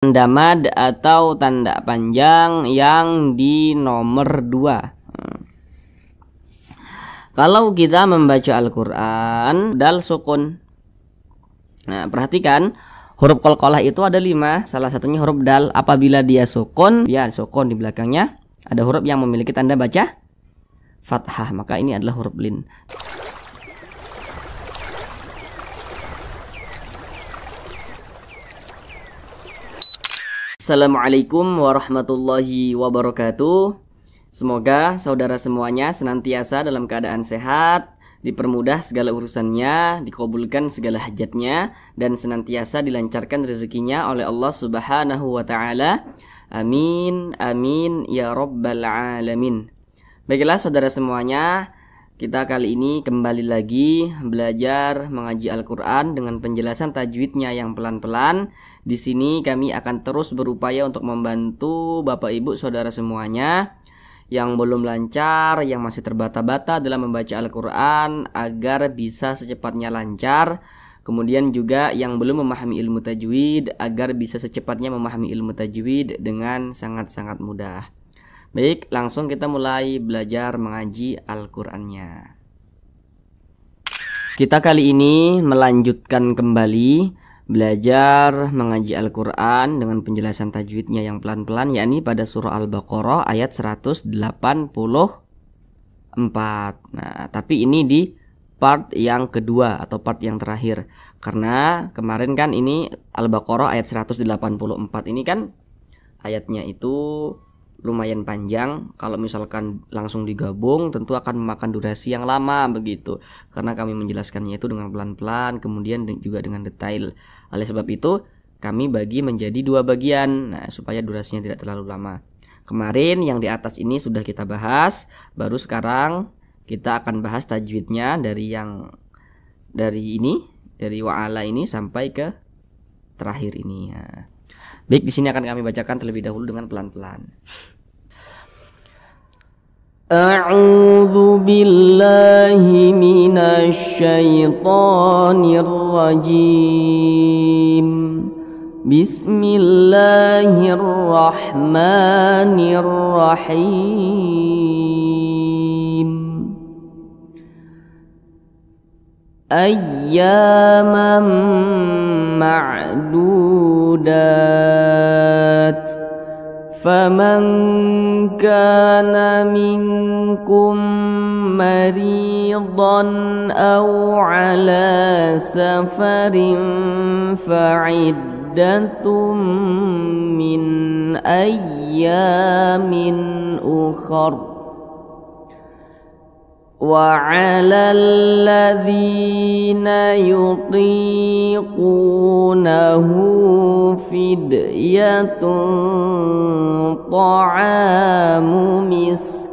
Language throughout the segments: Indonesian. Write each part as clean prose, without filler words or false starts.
tanda mad atau tanda panjang yang di nomor 2. Kalau kita membaca Al-Quran dal sukun. Nah, perhatikan huruf qalqalah itu ada 5. Salah satunya huruf dal. Apabila dia sukun, ya sukun di belakangnya ada huruf yang memiliki tanda baca fathah, maka ini adalah huruf lin. Assalamualaikum warahmatullahi wabarakatuh. Semoga saudara semuanya senantiasa dalam keadaan sehat, dipermudah segala urusannya, dikabulkan segala hajatnya, dan senantiasa dilancarkan rezekinya oleh Allah Subhanahu wa Ta'ala. Amin, amin ya rabbal alamin. Baiklah saudara semuanya, kita kali ini kembali lagi belajar mengaji Al-Quran dengan penjelasan tajwidnya yang pelan-pelan. Di sini kami akan terus berupaya untuk membantu Bapak Ibu saudara semuanya yang belum lancar, yang masih terbata-bata dalam membaca Al-Quran agar bisa secepatnya lancar. Kemudian juga yang belum memahami ilmu tajwid agar bisa secepatnya memahami ilmu tajwid dengan sangat-sangat mudah. Baik, langsung kita mulai belajar mengaji Al-Qur'annya. Kita kali ini melanjutkan kembali belajar mengaji Al-Qur'an dengan penjelasan tajwidnya yang pelan-pelan, yakni pada surah Al-Baqarah ayat 184. Nah, tapi ini di part yang kedua atau part yang terakhir. Karena kemarin kan ini Al-Baqarah ayat 184 ini kan ayatnya itu lumayan panjang. Kalau misalkan langsung digabung tentu akan memakan durasi yang lama begitu, karena kami menjelaskannya itu dengan pelan-pelan, kemudian juga dengan detail. Oleh sebab itu kami bagi menjadi 2 bagian, nah, supaya durasinya tidak terlalu lama. Kemarin yang di atas ini sudah kita bahas, baru sekarang kita akan bahas tajwidnya dari wa'ala ini sampai ke terakhir ini ya. Baik, di sini akan kami bacakan terlebih dahulu dengan pelan-pelan. A'udzu billahi minasy syaithanir rajim. Bismillahirrahmanirrahim. Ayyaman ma'dudat. فمن كان منكم مريضا أو على سفر فعدة من أيام أخر وعلى الذين يطيقونه فدية طعام مسكين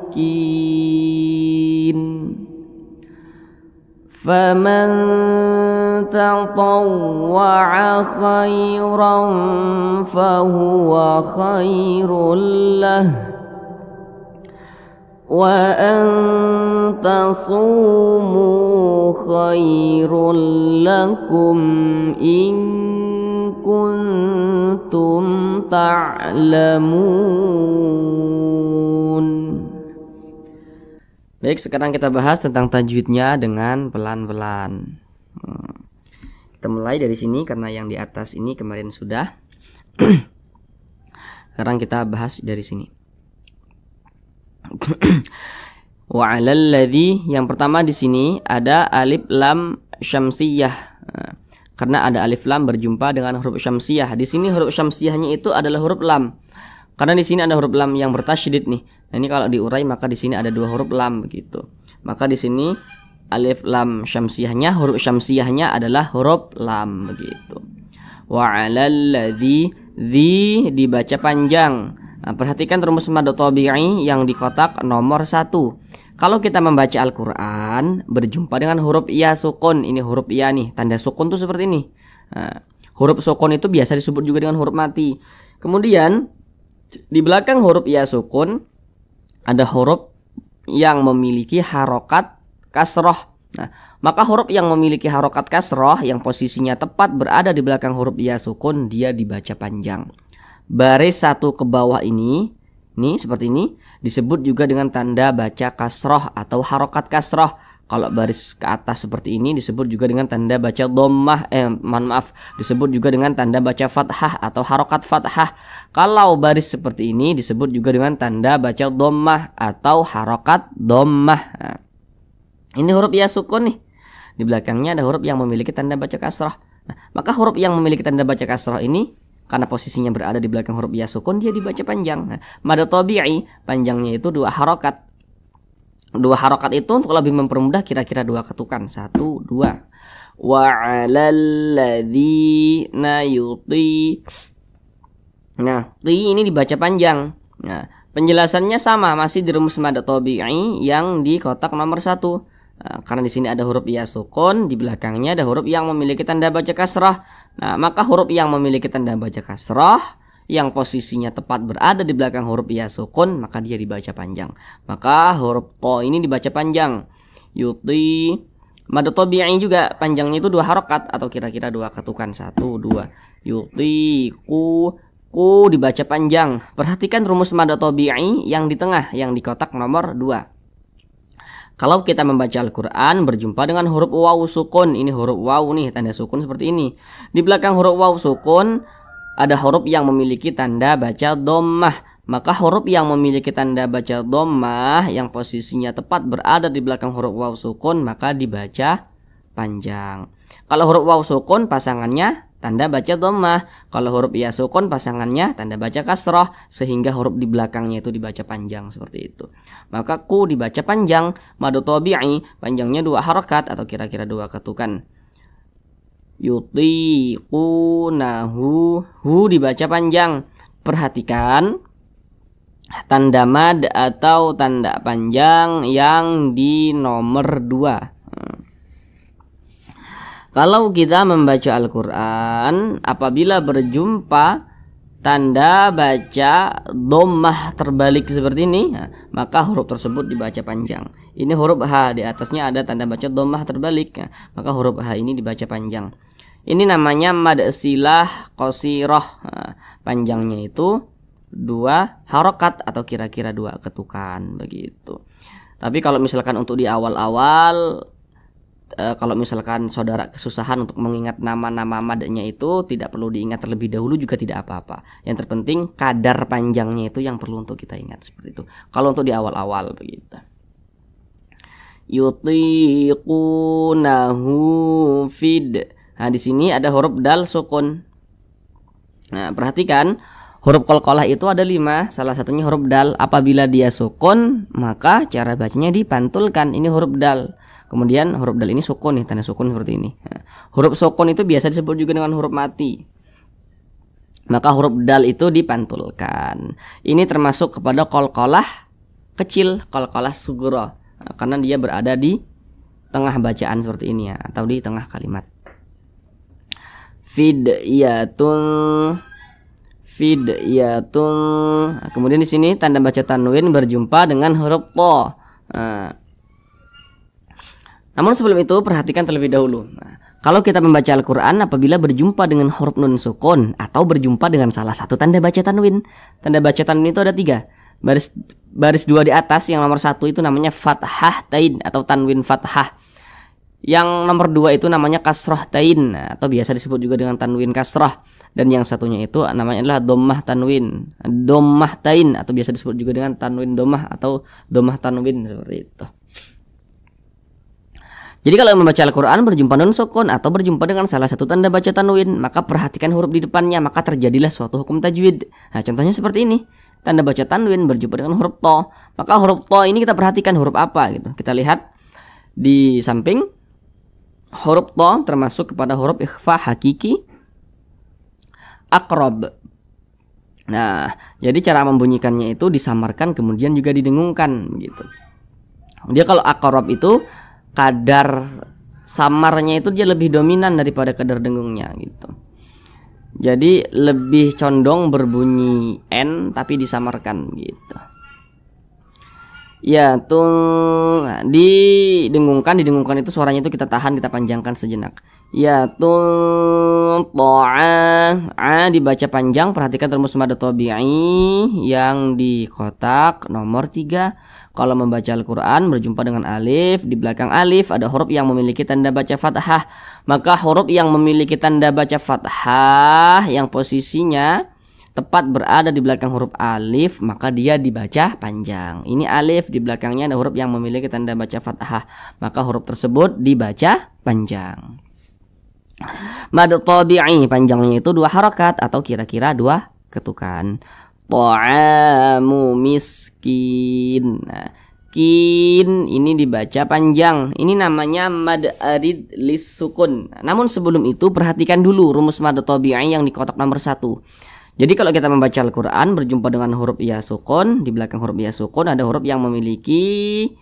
فمن تطوع خيرا فهو خير له وأن تصوموا خير لكم إن كنتم تعلمون. Baik, sekarang kita bahas tentang tajwidnya dengan pelan-pelan. Kita mulai dari sini karena yang di atas ini kemarin sudah. Sekarang kita bahas dari sini. Wa 'alal ladzi, yang pertama di sini ada alif lam syamsiyah. Karena ada alif lam berjumpa dengan huruf syamsiyah. Di sini huruf syamsiyahnya itu adalah huruf lam. Karena di sini ada huruf lam yang bertasydid nih. Nah, ini kalau diurai maka di sini ada 2 huruf lam begitu. Maka di sini alif lam syamsiyahnya, huruf syamsiyahnya adalah huruf lam begitu. Wa 'alal ladzi, dzi dibaca panjang. Nah, perhatikan rumus mad tabi'i yang di kotak nomor 1. Kalau kita membaca Al-Quran berjumpa dengan huruf ya sukun, ini huruf ya nih, tanda sukun tuh seperti ini. Nah, huruf sukun itu biasa disebut juga dengan huruf mati. Kemudian di belakang huruf ya sukun ada huruf yang memiliki harokat kasroh. Nah, maka huruf yang memiliki harokat kasroh yang posisinya tepat berada di belakang huruf ya sukun, dia dibaca panjang. baris satu ke bawah ini seperti ini disebut juga dengan tanda baca kasroh atau harokat kasroh. Kalau baris ke atas seperti ini disebut juga dengan tanda baca dhammah, disebut juga dengan tanda baca fathah atau harokat fathah. Kalau baris seperti ini disebut juga dengan tanda baca dhammah atau harokat dhammah. Nah, ini huruf ya sukun nih. Di belakangnya ada huruf yang memiliki tanda baca kasroh. Nah, maka huruf yang memiliki tanda baca kasroh ini karena posisinya berada di belakang huruf ya sukun, dia dibaca panjang. Nah, mad tabi'i panjangnya itu 2 harokat. 2 harokat itu untuk lebih mempermudah kira-kira 2 ketukan. 1, 2. Wa 'alal ladzina yuti. Nah, ti ini dibaca panjang. Nah, penjelasannya sama, masih di rumus mad tabi'i yang di kotak nomor 1. Nah, karena di sini ada huruf ya sukun, di belakangnya ada huruf yang memiliki tanda baca kasrah. Nah, maka huruf yang memiliki tanda baca kasrah yang posisinya tepat berada di belakang huruf ya sukun, maka dia dibaca panjang. Maka huruf to ini dibaca panjang. Yuti. Mad tabi'i juga panjangnya itu 2 harokat atau kira-kira 2 ketukan. 1, 2. Yuti ku dibaca panjang. Perhatikan rumus mad tabi'i yang di tengah, yang di kotak nomor 2. Kalau kita membaca Al-Quran berjumpa dengan huruf waw sukun, ini huruf waw nih, tanda sukun seperti ini. Di belakang huruf waw sukun ada huruf yang memiliki tanda baca dhammah. Maka huruf yang memiliki tanda baca dhammah yang posisinya tepat berada di belakang huruf waw sukun, maka dibaca panjang. Kalau huruf waw sukun pasangannya tanda baca dhammah. Kalau huruf ya sukun pasangannya tanda baca kasroh, sehingga huruf di belakangnya itu dibaca panjang seperti itu. Maka ku dibaca panjang. Mad tabi'i panjangnya 2 harokat atau kira-kira 2 ketukan. Yutiqunahu, hu dibaca panjang. Perhatikan tanda mad atau tanda panjang yang di nomor 2. Kalau kita membaca Al-Quran, apabila berjumpa tanda baca dhammah terbalik seperti ini, maka huruf tersebut dibaca panjang. Ini huruf H, di atasnya ada tanda baca dhammah terbalik, maka huruf H ini dibaca panjang. Ini namanya mad silah qasirah. Panjangnya itu 2 harokat atau kira-kira 2 ketukan begitu. Tapi kalau misalkan untuk di awal-awal, kalau misalkan saudara kesusahan untuk mengingat nama-nama madnya itu, tidak perlu diingat terlebih dahulu juga tidak apa-apa. Yang terpenting kadar panjangnya itu yang perlu untuk kita ingat seperti itu. Kalau untuk di awal-awal begitu. Yutiqunahu fid. Nah, di sini ada huruf dal sukun. Nah, perhatikan huruf qalqalah itu ada 5, salah satunya huruf dal. Apabila dia sukun, maka cara bacanya dipantulkan. Ini huruf dal. Kemudian huruf dal ini sukun nih, tanda sukun seperti ini. Nah, huruf sukun itu biasa disebut juga dengan huruf mati. Maka huruf dal itu dipantulkan. Ini termasuk kepada qalqalah kecil, qalqalah sugro. Nah, karena dia berada di tengah bacaan seperti ini ya, atau di tengah kalimat. Fidyatun. Nah, kemudian di sini tanda baca tanwin berjumpa dengan huruf to. Nah, namun sebelum itu perhatikan terlebih dahulu. Nah, kalau kita membaca Al-Quran apabila berjumpa dengan huruf nun sukun atau berjumpa dengan salah satu tanda baca tanwin. Tanda baca tanwin itu ada 3. Baris 2 di atas, yang nomor 1 itu namanya fathah tain atau tanwin fathah. Yang nomor 2 itu namanya kasroh tain atau biasa disebut juga dengan tanwin kasroh. Dan yang satunya itu namanya adalah dhammah tanwin, dhammah tain atau biasa disebut juga dengan tanwin dhammah atau dhammah tanwin seperti itu. Jadi kalau membaca Al-Quran berjumpa nun sukun atau berjumpa dengan salah satu tanda baca tanwin, maka perhatikan huruf di depannya, maka terjadilah suatu hukum tajwid. Nah, contohnya seperti ini. Tanda baca tanwin berjumpa dengan huruf to. Maka huruf to ini kita perhatikan huruf apa gitu. Kita lihat di samping huruf to termasuk kepada huruf ikhfa hakiki aqrab. Nah, jadi cara membunyikannya itu disamarkan kemudian juga didengungkan gitu. Dia kalau aqrab itu kadar samarnya itu dia lebih dominan daripada kadar dengungnya gitu. Jadi lebih condong berbunyi N tapi disamarkan gitu. Ya tung. Nah, didengungkan itu suaranya itu kita tahan, kita panjangkan sejenak. Ya tung to'ah. A dibaca panjang, perhatikan rumus mad tabi'i yang di kotak nomor 3. Kalau membaca Al-Quran berjumpa dengan alif, di belakang alif ada huruf yang memiliki tanda baca fathah. Maka huruf yang memiliki tanda baca fathah yang posisinya tepat berada di belakang huruf alif, maka dia dibaca panjang. Ini alif, di belakangnya ada huruf yang memiliki tanda baca fathah, maka huruf tersebut dibaca panjang. Mad tabi'i panjangnya itu 2 harokat atau kira-kira 2 ketukan. Ta'amu miskin. Nah, kin ini dibaca panjang. Ini namanya mad arid lis sukun. Namun sebelum itu perhatikan dulu rumus mad tabi'i yang di kotak nomor 1. Jadi kalau kita membaca Al-Quran berjumpa dengan huruf ya sukun, di belakang huruf ya sukun ada huruf yang memiliki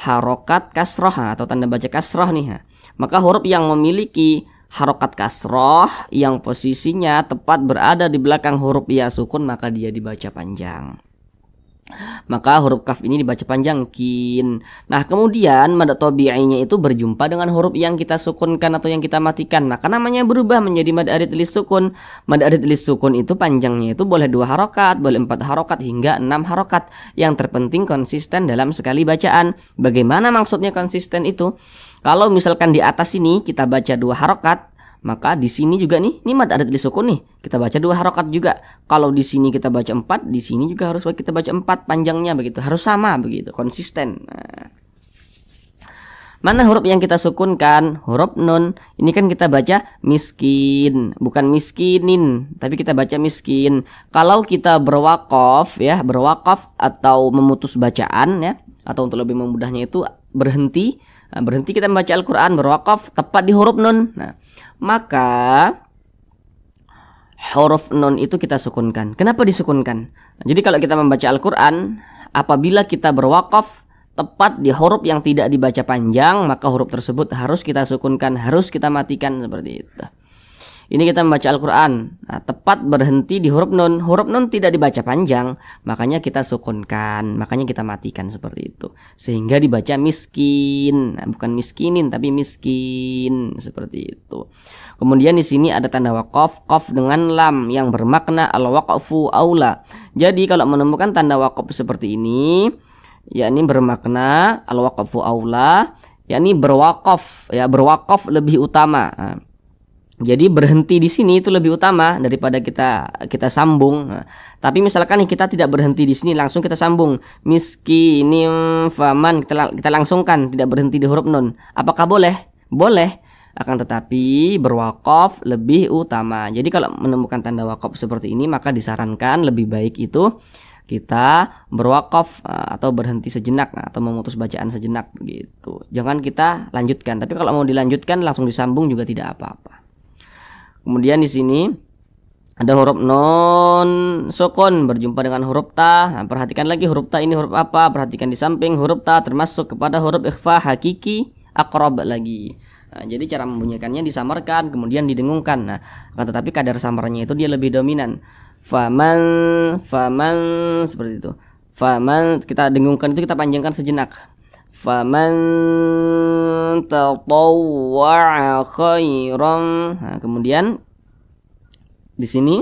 harokat kasroh atau tanda baca kasroh nih. Maka huruf yang memiliki harokat kasroh yang posisinya tepat berada di belakang huruf ya sukun, maka dia dibaca panjang. Maka huruf kaf ini dibaca panjang, kin. Nah kemudian mad tabi'inya itu berjumpa dengan huruf yang kita sukunkan atau yang kita matikan, maka namanya berubah menjadi mad arid lis sukun. Mad arid lis sukun itu panjangnya itu boleh 2 harokat, boleh 4 harokat hingga 6 harokat. Yang terpenting konsisten dalam sekali bacaan. Bagaimana maksudnya konsisten itu? Kalau misalkan di atas ini kita baca 2 harokat, maka di sini juga nih, ini mad arid lis sukun nih, kita baca 2 harokat juga. Kalau di sini kita baca 4, di sini juga harus kita baca 4 panjangnya begitu, harus sama begitu, konsisten. Nah, mana huruf yang kita sukunkan? Huruf nun. Ini kan kita baca miskin, bukan miskinin, tapi kita baca miskin. Kalau kita berwaqaf ya, berwaqaf atau memutus bacaan ya, atau untuk lebih memudahnya itu berhenti. Nah, berhenti kita membaca Al-Quran, berwaqaf tepat di huruf nun. Nah, maka huruf nun itu kita sukunkan. Kenapa disukunkan? Nah, jadi kalau kita membaca Al-Quran, apabila kita berwaqaf tepat di huruf yang tidak dibaca panjang, maka huruf tersebut harus kita sukunkan, harus kita matikan seperti itu. Ini kita membaca Al-Quran, nah, tepat berhenti di huruf nun. Huruf nun tidak dibaca panjang, makanya kita sukunkan, makanya kita matikan seperti itu. Sehingga dibaca miskin, nah, bukan miskinin tapi miskin seperti itu. Kemudian di sini ada tanda waqaf, qaf dengan lam yang bermakna al-waqfu aula. Jadi kalau menemukan tanda waqaf seperti ini, yakni bermakna al-waqfu aula, yakni berwaqaf ya, berwaqaf lebih utama. Nah, jadi berhenti di sini itu lebih utama daripada kita sambung. Nah, tapi misalkan nih kita tidak berhenti di sini, langsung kita sambung miskinim faman, kita langsungkan, tidak berhenti di huruf nun. Apakah boleh? Boleh. Akan tetapi berwaqaf lebih utama. Jadi kalau menemukan tanda waqaf seperti ini, maka disarankan lebih baik itu kita berwaqaf atau berhenti sejenak atau memutus bacaan sejenak gitu. Jangan kita lanjutkan. Tapi kalau mau dilanjutkan langsung disambung juga tidak apa-apa. Kemudian di sini ada huruf nun sukun berjumpa dengan huruf ta. Nah, perhatikan lagi huruf ta ini huruf apa? Perhatikan di samping huruf ta termasuk kepada huruf ikhfa hakiki aqrab lagi. Nah, jadi cara membunyikannya disamarkan kemudian didengungkan. Nah, akan tetapi kadar samarnya itu dia lebih dominan. Faman seperti itu. Faman kita dengungkan itu kita panjangkan sejenak. Faman tatawwa'a khairan. Nah, kemudian di sini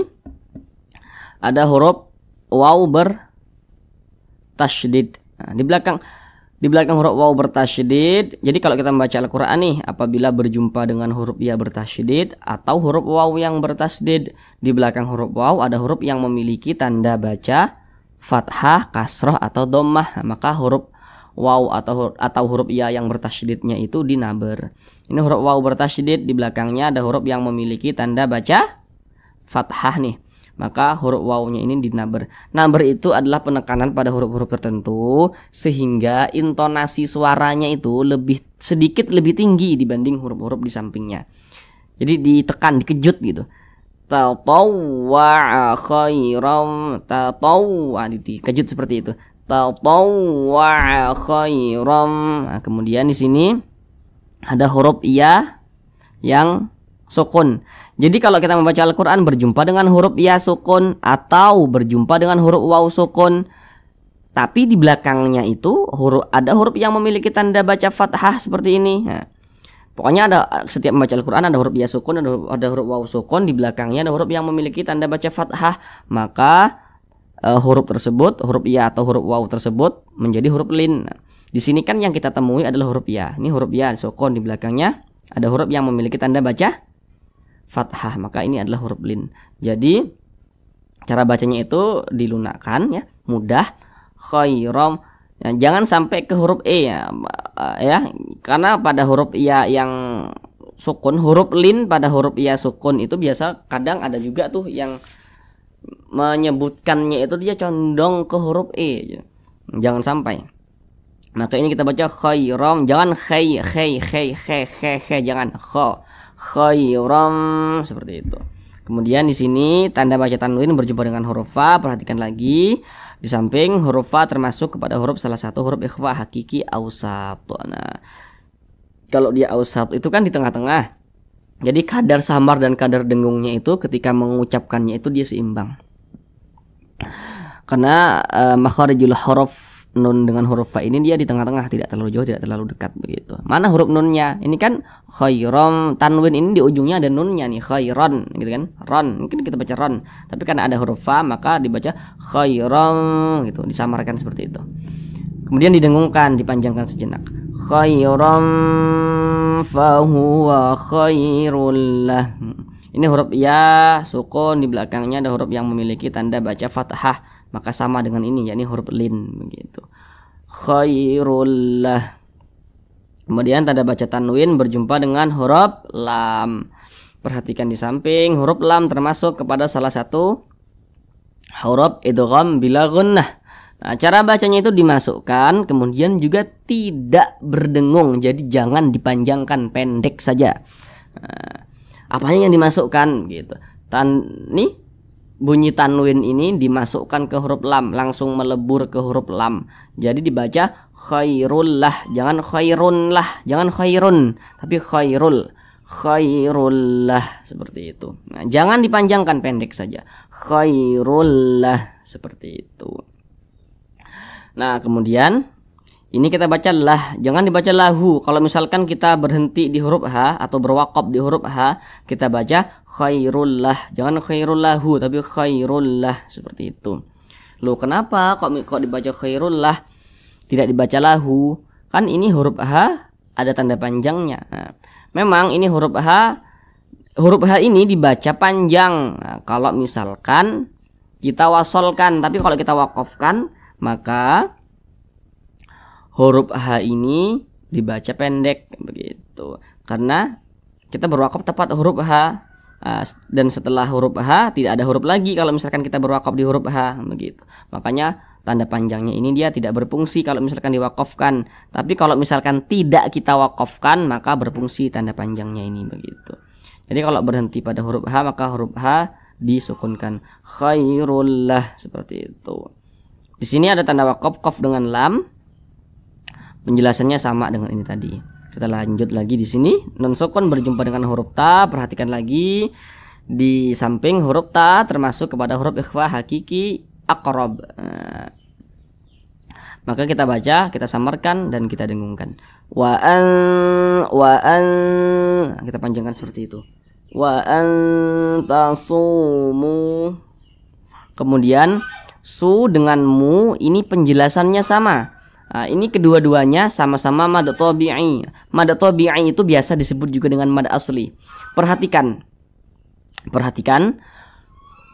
ada huruf waw bertasydid. Nah, di belakang huruf waw bertasydid. Jadi kalau kita membaca Al-Qur'an nih, apabila berjumpa dengan huruf ya bertasydid atau huruf waw yang bertasydid, di belakang huruf waw ada huruf yang memiliki tanda baca fathah, kasroh atau dhammah. Nah, maka huruf waw atau huruf ya yang bertasydidnya itu dinaber. Ini huruf waw bertasydid, di belakangnya ada huruf yang memiliki tanda baca fathah nih. Maka huruf wawnya ini dinaber. Naber itu adalah penekanan pada huruf-huruf tertentu sehingga intonasi suaranya itu sedikit lebih tinggi dibanding huruf-huruf di sampingnya. Jadi ditekan, dikejut gitu. Tatawwa'a khairan, tatawwa, dikejut seperti itu. Tatawwa'a khairan. Nah, kemudian di sini ada huruf ya yang sukun. Jadi kalau kita membaca Al-Quran berjumpa dengan huruf ya sukun atau berjumpa dengan huruf waw sukun, tapi di belakangnya itu ada huruf yang memiliki tanda baca fathah seperti ini. Nah, pokoknya ada setiap membaca Al-Quran ada huruf ya sukun, ada huruf waw sukun, di belakangnya ada huruf yang memiliki tanda baca fathah, maka huruf tersebut, huruf ya atau huruf waw tersebut menjadi huruf lin. Nah, di sini kan yang kita temui adalah huruf ya. Ini huruf ya sukun, di belakangnya ada huruf yang memiliki tanda baca fathah, maka ini adalah huruf lin. Jadi cara bacanya itu dilunakkan ya, mudah, khairam. Nah, jangan sampai ke huruf e ya, karena pada huruf ya yang sukun, huruf lin pada huruf ya sukun itu biasa kadang ada juga tuh yang menyebutkannya itu dia condong ke huruf e. Jangan sampai. Maka ini kita baca khairam, jangan khay, jangan khairam seperti itu. Kemudian di sini tanda baca tanwin berjumpa dengan huruf fa. Perhatikan lagi di samping huruf fa termasuk kepada huruf salah satu huruf ikhfa hakiki ausat. Nah, kalau dia ausat itu kan di tengah-tengah. Jadi kadar samar dan kadar dengungnya itu ketika mengucapkannya itu dia seimbang. Karena makharijul huruf nun dengan huruf fa ini dia di tengah-tengah, tidak terlalu jauh, tidak terlalu dekat begitu. Mana huruf nunnya? Ini kan khairam, tanwin ini di ujungnya ada nunnya nih, khairon gitu kan. Ron, mungkin kita baca ron. Tapi karena ada huruf fa maka dibaca khairam gitu, disamarkan seperti itu. Kemudian didengungkan, dipanjangkan sejenak. Khairam fahuwa khairul lah. Ini huruf ya sukun, di belakangnya ada huruf yang memiliki tanda baca fathah, maka sama dengan ini, yakni huruf lin begitu. Khairullah. Kemudian tanda baca tanwin berjumpa dengan huruf lam. Perhatikan di samping huruf lam termasuk kepada salah satu huruf idgham bila gunnah. Nah, cara bacanya itu dimasukkan, kemudian juga tidak berdengung. Jadi jangan dipanjangkan, pendek saja. Nah, apanya yang dimasukkan gitu. Nih bunyi tanwin ini dimasukkan ke huruf lam, langsung melebur ke huruf lam. Jadi dibaca khairullah, jangan khairunlah, jangan khairun, tapi khairullah seperti itu. Nah, jangan dipanjangkan, pendek saja. Khairullah seperti itu. Nah, kemudian ini kita baca lah, jangan dibaca lahu. Kalau misalkan kita berhenti di huruf H atau berwakaf di huruf H, kita baca khairullah, jangan khairullahu, tapi khairullah seperti itu. Loh, kenapa kok dibaca khairullah, tidak dibaca lahu? Kan ini huruf H ada tanda panjangnya. Nah, memang ini huruf H ini dibaca panjang. Nah, kalau misalkan kita wasolkan, tapi kalau kita wakafkan maka huruf H ini dibaca pendek begitu. Karena kita berwakaf tepat huruf H, dan setelah huruf H tidak ada huruf lagi kalau misalkan kita berwakaf di huruf H begitu. Makanya tanda panjangnya ini dia tidak berfungsi kalau misalkan diwakafkan. Tapi kalau misalkan tidak kita wakafkan maka berfungsi tanda panjangnya ini begitu. Jadi kalau berhenti pada huruf H maka huruf H disukunkan. Khairullah seperti itu. Di sini ada tanda wakaf qaf dengan lam. Penjelasannya sama dengan ini tadi. Kita lanjut lagi di sini. Nun sukun berjumpa dengan huruf ta. Perhatikan lagi di samping huruf ta termasuk kepada huruf ikhfa hakiki aqrab. Maka kita baca, kita samarkan dan kita dengungkan. Wa an kita panjangkan seperti itu. Wa an tasumu. Kemudian su dengan mu ini penjelasannya sama. Nah, ini kedua-duanya sama-sama mad tabi'i. Mad tabi'i itu biasa disebut juga dengan mad asli. Perhatikan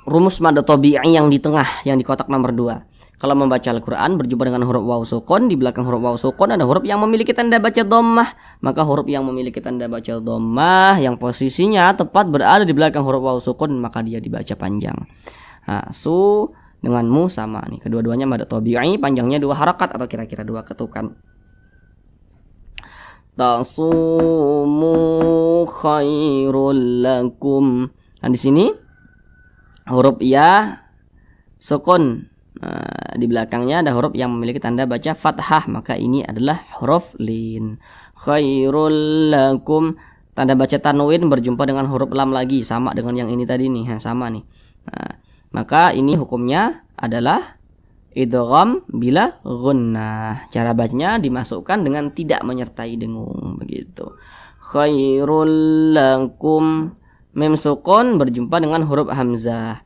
rumus mad tabi'i yang di tengah, yang di kotak nomor 2. Kalau membaca Al-Quran berjumpa dengan huruf waw sukun, di belakang huruf waw sukun ada huruf yang memiliki tanda baca dhammah. Maka huruf yang memiliki tanda baca dhammah yang posisinya tepat berada di belakang huruf waw sukun, maka dia dibaca panjang. Nah, su dengan mu sama nih, kedua-duanya mad tabi'i, panjangnya 2 harakat atau kira-kira 2 ketukan. Tasumu khairul lakum. Nah, di sini huruf ya sukun. Nah, di belakangnya ada huruf yang memiliki tanda baca fathah, maka ini adalah huruf lin. Khairul lakum. Tanda baca tanwin berjumpa dengan huruf lam lagi, sama dengan yang ini tadi nih, sama nih. Nah, maka ini hukumnya adalah idgham bila gunnah. Cara bacanya dimasukkan dengan tidak menyertai dengung begitu. Khairul lakum, mim sukun berjumpa dengan huruf hamzah.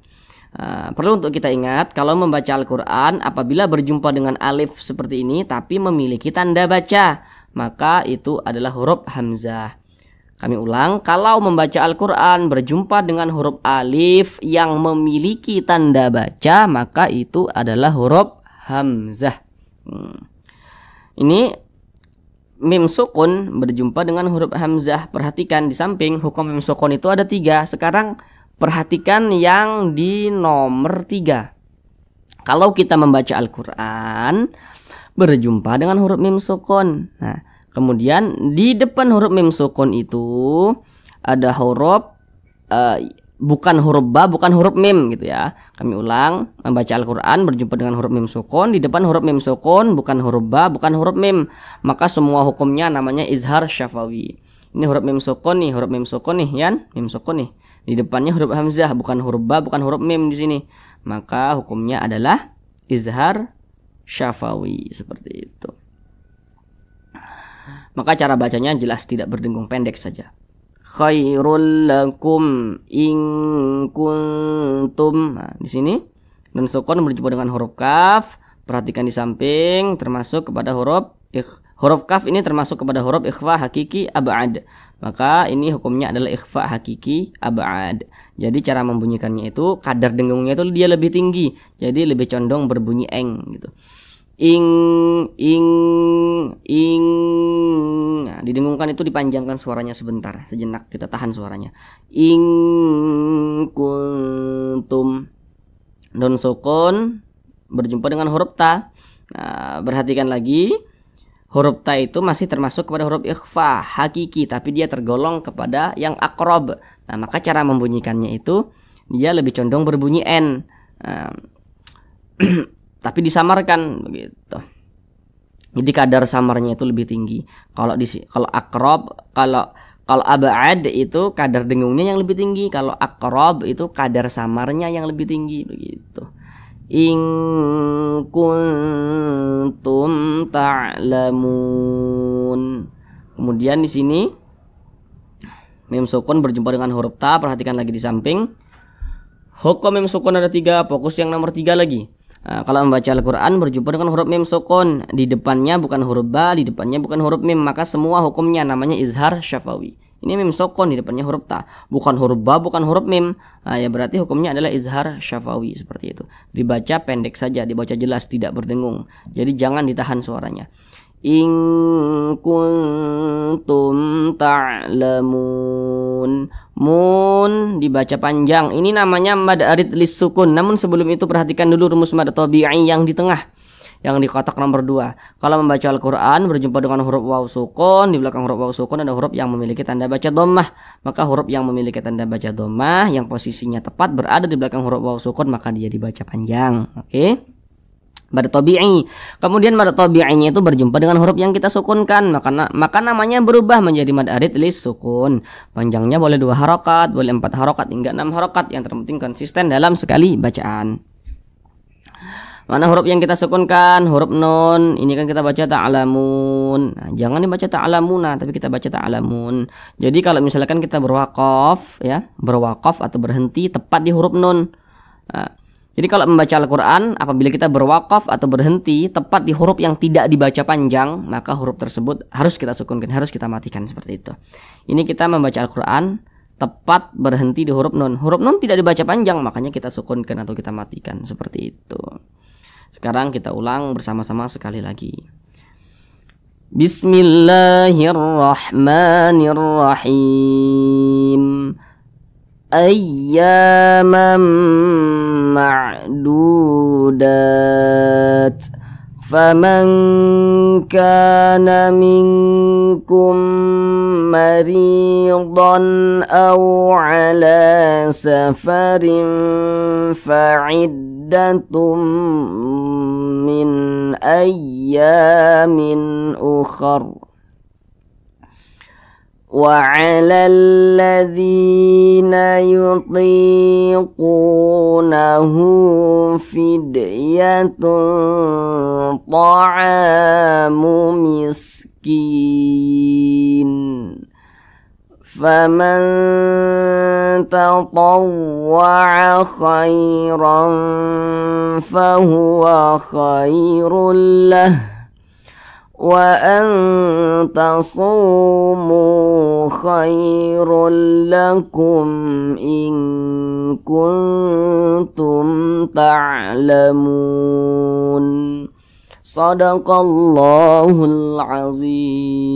Perlu untuk kita ingat kalau membaca Al-Quran apabila berjumpa dengan alif seperti ini tapi memiliki tanda baca, maka itu adalah huruf hamzah. Kami ulang, kalau membaca Al-Quran berjumpa dengan huruf alif yang memiliki tanda baca, maka itu adalah huruf hamzah. Ini mim sukun berjumpa dengan huruf hamzah. Perhatikan di samping hukum mim sukun itu ada 3. Sekarang perhatikan yang di nomor 3. Kalau kita membaca Al-Quran berjumpa dengan huruf mim sukun. Nah, kemudian di depan huruf mim sukun itu ada huruf bukan huruf ba, bukan huruf mim gitu ya. Kami ulang, membaca Al-Quran berjumpa dengan huruf mim sukun, di depan huruf mim sukun bukan huruf ba, bukan huruf mim, maka semua hukumnya namanya izhar syafawi. Ini huruf mim sukun nih, huruf mim sukun nih, Yan, mim sukun nih. Di depannya huruf hamzah, bukan huruf ba, bukan huruf mim di sini. Maka hukumnya adalah izhar syafawi seperti itu. Maka cara bacanya jelas tidak berdengung, pendek saja. Khairul lakum in kuntum. Nah, di sini nun sukun berjumpa dengan huruf kaf. Perhatikan di samping termasuk kepada huruf kaf ini termasuk kepada huruf ikhfa hakiki ab'ad. Maka ini hukumnya adalah ikhfa hakiki ab'ad. Jadi cara membunyikannya itu kadar dengungnya itu dia lebih tinggi. Jadi lebih condong berbunyi eng gitu. Ing. Nah, didengungkan itu dipanjangkan suaranya sebentar, sejenak kita tahan suaranya. Ing kuntum. Nun sukun berjumpa dengan huruf ta. Nah, perhatikan lagi, huruf ta itu masih termasuk kepada huruf ikhfa hakiki, tapi dia tergolong kepada yang akrob. Nah, maka cara membunyikannya itu dia lebih condong berbunyi n. Tapi disamarkan begitu. Jadi kadar samarnya itu lebih tinggi. Kalau akrob, kalau ab'ad itu kadar dengungnya yang lebih tinggi. Kalau akrob itu kadar samarnya yang lebih tinggi begitu. In kuntum ta'lamun. Kemudian di sini mim sukun berjumpa dengan huruf ta. Perhatikan lagi di samping. Hukum mim sukun ada 3. Fokus yang nomor 3 lagi. Nah, kalau membaca Al-Quran berjumpa dengan huruf mim sukun, di depannya bukan huruf ba, di depannya bukan huruf mim, maka semua hukumnya namanya izhar syafawi. Ini mim sukun, di depannya huruf ta, bukan huruf ba, bukan huruf mim. Nah, ya berarti hukumnya adalah izhar syafawi seperti itu. Dibaca pendek saja, dibaca jelas, tidak berdengung. Jadi jangan ditahan suaranya. In kuntum ta'lamun. Mun dibaca panjang. Ini namanya mad arid lis sukun. Namun sebelum itu perhatikan dulu rumus mad tabi'i yang di tengah, yang di kotak nomor 2. Kalau membaca Al-Quran berjumpa dengan huruf waw sukun, di belakang huruf waw sukun ada huruf yang memiliki tanda baca dhammah. Maka huruf yang memiliki tanda baca dhammah yang posisinya tepat berada di belakang huruf waw sukun, maka dia dibaca panjang. Oke? Mad tabi'i. Kemudian mad tabi'inya itu berjumpa dengan huruf yang kita sukunkan, maka namanya berubah menjadi mad arid lis sukun. Panjangnya boleh 2 harokat, boleh 4 harokat hingga 6 harokat. Yang terpenting konsisten dalam sekali bacaan. Mana huruf yang kita sukunkan? Huruf nun. Ini kan kita baca ta'lamun. Nah, jangan dibaca ta'lamuna, tapi kita baca ta'lamun. Jadi kalau misalkan kita berwaqaf ya, berwaqaf atau berhenti tepat di huruf nun. Nah, jadi kalau membaca Al-Quran, apabila kita berwaqaf atau berhenti tepat di huruf yang tidak dibaca panjang, maka huruf tersebut harus kita sukunkan, harus kita matikan seperti itu. Ini kita membaca Al-Quran tepat berhenti di huruf nun. Huruf nun tidak dibaca panjang, makanya kita sukunkan atau kita matikan seperti itu. Sekarang kita ulang bersama-sama sekali lagi. Bismillahirrahmanirrahim. Ayyaman ma'dudat. Faman kana minkum maridan aw ala safarin fa'iddatum min ayyamin ukhar. وعلى الذين يطيقونه فدية طعام مسكين فمن تطوع خيرا فهو خير له وأن تصوموا خير لكم إن كنتم تعلمون. صدق الله العظيم.